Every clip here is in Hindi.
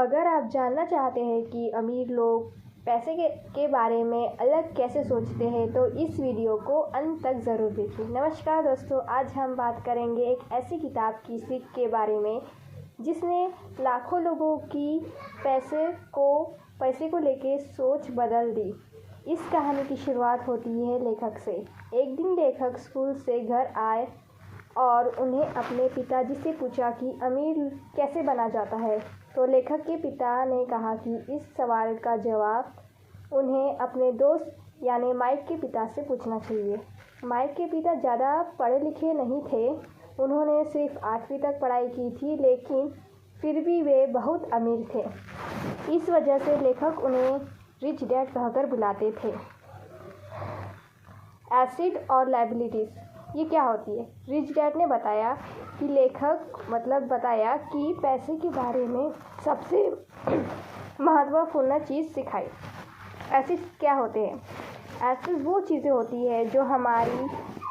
अगर आप जानना चाहते हैं कि अमीर लोग पैसे के बारे में अलग कैसे सोचते हैं तो इस वीडियो को अंत तक ज़रूर देखिए। नमस्कार दोस्तों, आज हम बात करेंगे एक ऐसी किताब की सीख के बारे में जिसने लाखों लोगों की पैसे को लेके सोच बदल दी। इस कहानी की शुरुआत होती है लेखक से। एक दिन लेखक स्कूल से घर आए और उन्हें अपने पिताजी से पूछा कि अमीर कैसे बना जाता है। तो लेखक के पिता ने कहा कि इस सवाल का जवाब उन्हें अपने दोस्त यानी माइक के पिता से पूछना चाहिए। माइक के पिता ज़्यादा पढ़े लिखे नहीं थे, उन्होंने सिर्फ 8वीं तक पढ़ाई की थी, लेकिन फिर भी वे बहुत अमीर थे। इस वजह से लेखक उन्हें रिच डैड कहकर बुलाते थे। एसिड और लायबिलिटीज़ ये क्या होती है? रिच डैड ने बताया कि पैसे के बारे में सबसे महत्वपूर्ण चीज़ सिखाई। एसिड्स क्या होते हैं? एसिड्स वो चीज़ें होती है जो हमारी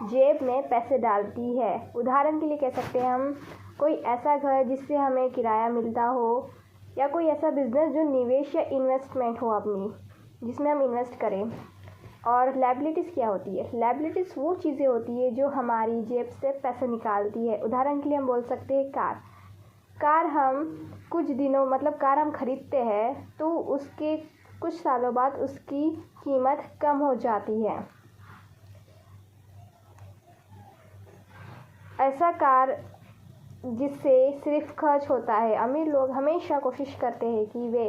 जेब में पैसे डालती है। उदाहरण के लिए कह सकते हैं हम कोई ऐसा घर जिससे हमें किराया मिलता हो, या कोई ऐसा बिजनेस जो निवेश या इन्वेस्टमेंट हो अपनी, जिसमें हम इन्वेस्ट करें। और लायबिलिटीज़ क्या होती है? लायबिलिटीज़ वो चीज़ें होती है जो हमारी जेब से पैसे निकालती है। उदाहरण के लिए हम बोल सकते हैं कार हम कार हम खरीदते हैं तो उसके कुछ सालों बाद उसकी कीमत कम हो जाती है। ऐसा कार जिससे सिर्फ खर्च होता है। अमीर लोग हमेशा कोशिश करते हैं कि वे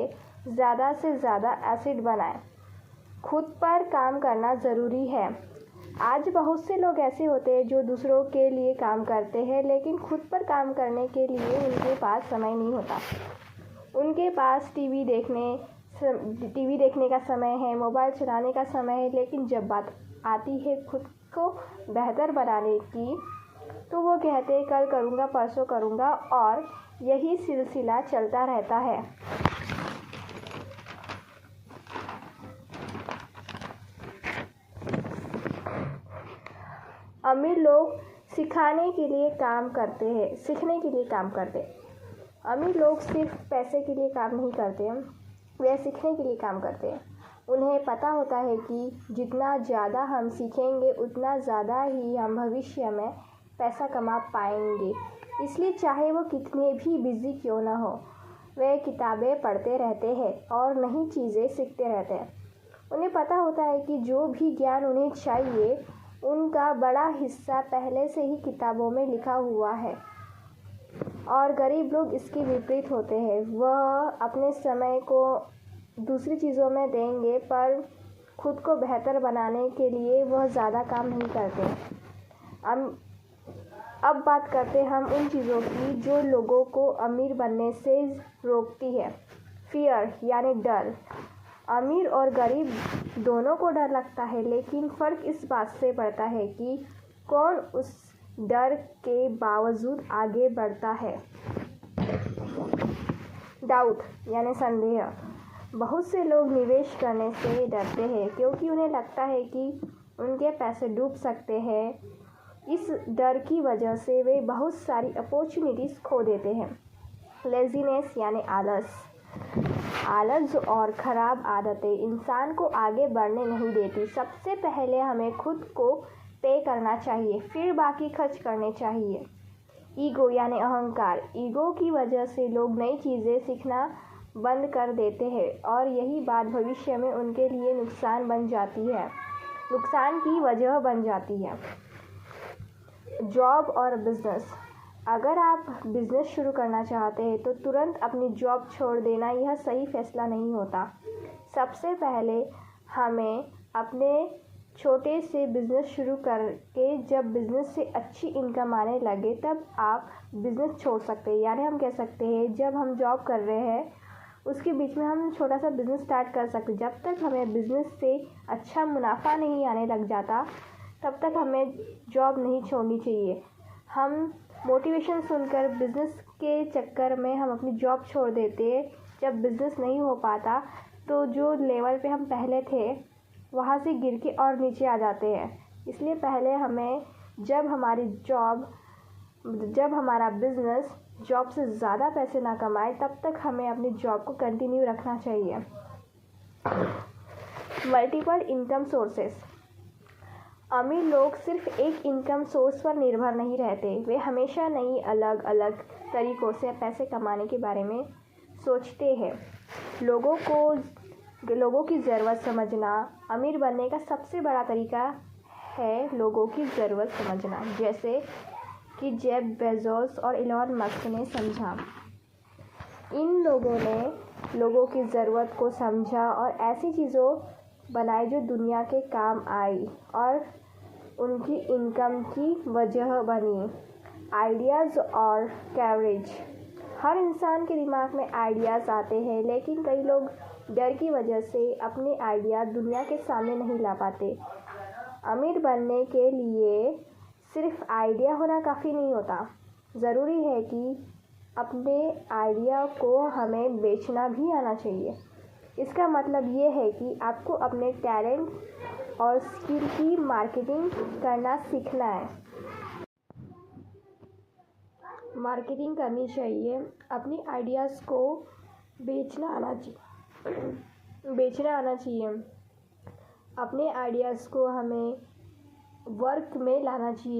ज़्यादा से ज़्यादा एसिड बनाएं। खुद पर काम करना ज़रूरी है। आज बहुत से लोग ऐसे होते हैं जो दूसरों के लिए काम करते हैं, लेकिन खुद पर काम करने के लिए उनके पास समय नहीं होता। उनके पास टीवी देखने का समय है, मोबाइल चलाने का समय है, लेकिन जब बात आती है खुद को बेहतर बनाने की तो वो कहते हैं कल करूँगा, परसों करूँगा, और यही सिलसिला चलता रहता है। अमीर लोग सीखने के लिए काम करते हैं। अमीर लोग सिर्फ पैसे के लिए काम नहीं करते, वे सीखने के लिए काम करते हैं। उन्हें पता होता है कि जितना ज़्यादा हम सीखेंगे उतना ज़्यादा ही हम भविष्य में पैसा कमा पाएंगे। इसलिए चाहे वो कितने भी बिजी क्यों ना हो, वे किताबें पढ़ते रहते हैं और नई चीज़ें सीखते रहते हैं। उन्हें पता होता है कि जो भी ज्ञान उन्हें चाहिए उनका बड़ा हिस्सा पहले से ही किताबों में लिखा हुआ है। और गरीब लोग इसके विपरीत होते हैं। वह अपने समय को दूसरी चीज़ों में देंगे, पर खुद को बेहतर बनाने के लिए वह ज़्यादा काम नहीं करते। अब बात करते हैं हम उन चीज़ों की जो लोगों को अमीर बनने से रोकती है। फियर यानी डर। अमीर और गरीब दोनों को डर लगता है, लेकिन फ़र्क इस बात से पड़ता है कि कौन उस डर के बावजूद आगे बढ़ता है। डाउट यानी संदेह। बहुत से लोग निवेश करने से डरते हैं क्योंकि उन्हें लगता है कि उनके पैसे डूब सकते हैं। इस डर की वजह से वे बहुत सारी अपॉर्चुनिटीज़ खो देते हैं। लेज़ीनेस यानी आलस और ख़राब आदतें इंसान को आगे बढ़ने नहीं देती। सबसे पहले हमें खुद को पे करना चाहिए, फिर बाकी खर्च करने चाहिए। ईगो यानी अहंकार। ईगो की वजह से लोग नई चीज़ें सीखना बंद कर देते हैं और यही बात भविष्य में उनके लिए नुकसान की वजह बन जाती है। जॉब और बिज़नेस। अगर आप बिज़नेस शुरू करना चाहते हैं तो तुरंत अपनी जॉब छोड़ देना यह सही फैसला नहीं होता। सबसे पहले हमें अपने छोटे से बिज़नेस शुरू करके जब बिज़नेस से अच्छी इनकम आने लगे तब आप बिज़नेस छोड़ सकते हैं। यानी हम कह सकते हैं जब हम जॉब कर रहे हैं उसके बीच में हम छोटा सा बिज़नेस स्टार्ट कर सकते हैं। जब तक हमें बिज़नेस से अच्छा मुनाफा नहीं आने लग जाता तब तक हमें जॉब नहीं छोड़नी चाहिए। हम मोटिवेशन सुनकर बिज़नेस के चक्कर में हम अपनी जॉब छोड़ देते। जब बिज़नेस नहीं हो पाता तो जो लेवल पे हम पहले थे वहाँ से गिर के और नीचे आ जाते हैं। इसलिए पहले हमें जब हमारा बिज़नेस जॉब से ज़्यादा पैसे ना कमाए तब तक हमें अपनी जॉब को कंटिन्यू रखना चाहिए। Multiple income sources. अमीर लोग सिर्फ एक इनकम सोर्स पर निर्भर नहीं रहते, वे हमेशा नई अलग अलग तरीक़ों से पैसे कमाने के बारे में सोचते हैं। लोगों की ज़रूरत समझना अमीर बनने का सबसे बड़ा तरीका है। लोगों की ज़रूरत समझना, जैसे कि जेफ बेजोस और इलॉन मस्क ने समझा। इन लोगों ने लोगों की ज़रूरत को समझा और ऐसी चीज़ों बनाई जो दुनिया के काम आई और उनकी इनकम की वजह बनी। आइडियाज़ और कवरेज। हर इंसान के दिमाग में आइडियाज़ आते हैं, लेकिन कई लोग डर की वजह से अपने आइडिया दुनिया के सामने नहीं ला पाते। अमीर बनने के लिए सिर्फ आइडिया होना काफ़ी नहीं होता, ज़रूरी है कि अपने आइडिया को हमें बेचना भी आना चाहिए। इसका मतलब ये है कि आपको अपने टैलेंट और स्किल की मार्केटिंग करना सीखना है। मार्केटिंग करनी चाहिए, अपनी आइडियाज़ को बेचना आना चाहिए। अपने आइडियाज़ को हमें वर्क में लाना चाहिए।